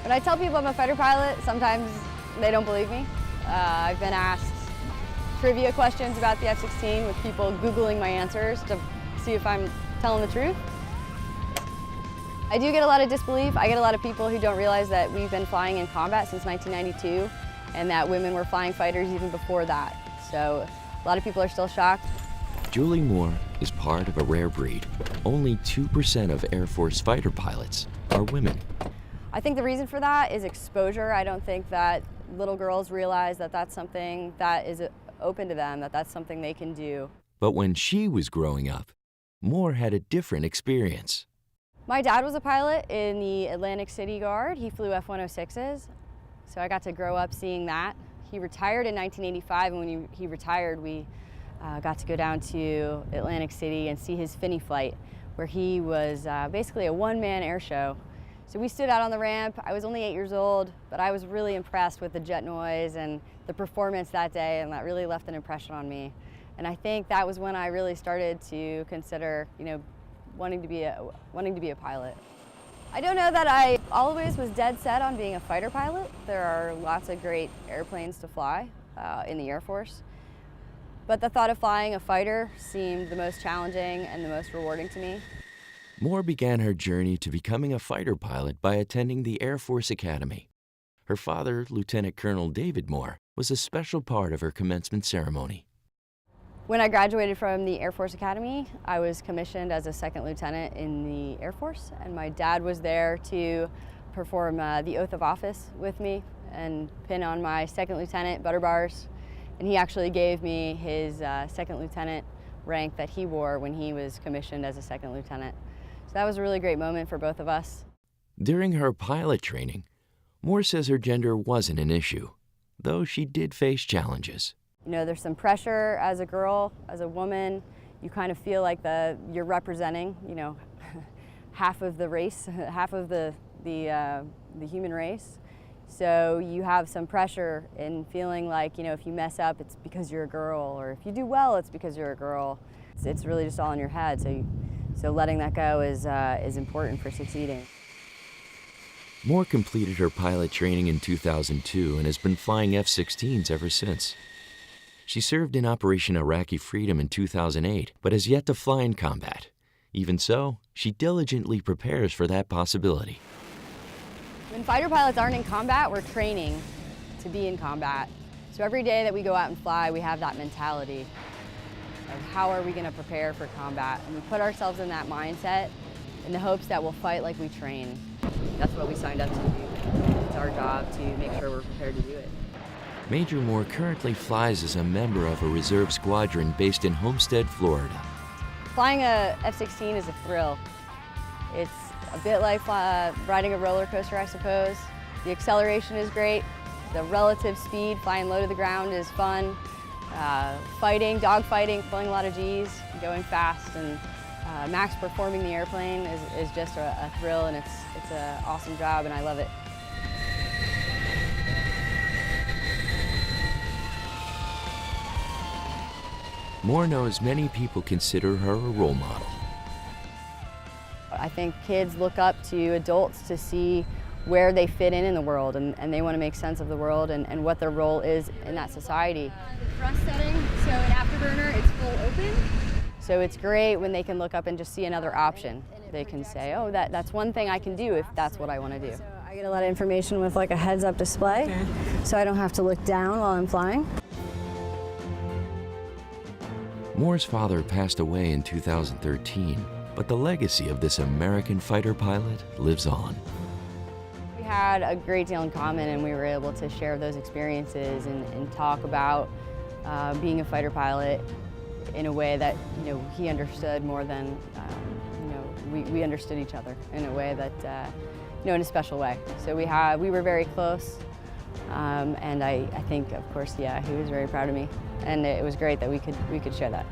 When I tell people I'm a fighter pilot, sometimes they don't believe me. I've been asked trivia questions about the F-16 with people Googling my answers to see if I'm telling the truth. I do get a lot of disbelief. I get a lot of people who don't realize that we've been flying in combat since 1992 and that women were flying fighters even before that. So a lot of people are still shocked. Julie Moore is part of a rare breed. Only 2% of Air Force fighter pilots are women. I think the reason for that is exposure. I don't think that little girls realize that that's something that is open to them, that that's something they can do. But when she was growing up, Moore had a different experience. My dad was a pilot in the Atlantic City Guard. He flew F-106s, so I got to grow up seeing that. He retired in 1985, and when he retired, we got to go down to Atlantic City and see his Finney flight, where he was basically a one-man air show. So we stood out on the ramp. I was only 8 years old, but I was really impressed with the jet noise and the performance that day, and that really left an impression on me. And I think that was when I really started to consider, wanting to be a pilot. I don't know that I always was dead set on being a fighter pilot. There are lots of great airplanes to fly in the Air Force. But the thought of flying a fighter seemed the most challenging and the most rewarding to me. Moore began her journey to becoming a fighter pilot by attending the Air Force Academy. Her father, Lieutenant Colonel David Moore, was a special part of her commencement ceremony. When I graduated from the Air Force Academy, I was commissioned as a second lieutenant in the Air Force, and my dad was there to perform the oath of office with me and pin on my second lieutenant butter bars. And he actually gave me his second lieutenant rank that he wore when he was commissioned as a second lieutenant. So that was a really great moment for both of us. During her pilot training, Moore says her gender wasn't an issue, though she did face challenges. There's some pressure as a girl, as a woman. You kind of feel like you're representing, half of the race, half of the human race. So you have some pressure in feeling like, if you mess up, it's because you're a girl, or if you do well, it's because you're a girl. It's really just all in your head. So letting that go is important for succeeding. Moore completed her pilot training in 2002 and has been flying F-16s ever since. She served in Operation Iraqi Freedom in 2008, but has yet to fly in combat. Even so, she diligently prepares for that possibility. When fighter pilots aren't in combat, we're training to be in combat. So every day that we go out and fly, we have that mentality of how are we going to prepare for combat. And we put ourselves in that mindset in the hopes that we'll fight like we train. That's what we signed up to do. It's our job to make sure we're prepared to do it. Major Moore currently flies as a member of a reserve squadron based in Homestead, Florida. Flying a F-16 is a thrill. It's a bit like riding a roller coaster, I suppose. The acceleration is great. The relative speed, flying low to the ground, is fun. Fighting, dog fighting, pulling a lot of G's, going fast, and max performing the airplane is just a thrill, and it's an awesome job, and I love it. Moore knows many people consider her a role model. I think kids look up to adults to see where they fit in the world, and they want to make sense of the world and what their role is in that society. The thrust setting, so in afterburner, it's full open. So it's great when they can look up and just see another option. They can say, oh, that's one thing I can do if that's what I want to do. So I get a lot of information with like a heads-up display, so I don't have to look down while I'm flying. Moore's father passed away in 2013, but the legacy of this American fighter pilot lives on. We had a great deal in common, and we were able to share those experiences and talk about being a fighter pilot in a way that he understood more than we understood each other in a way that in a special way. So we were very close, and I think, of course, he was very proud of me, and it was great that we could share that.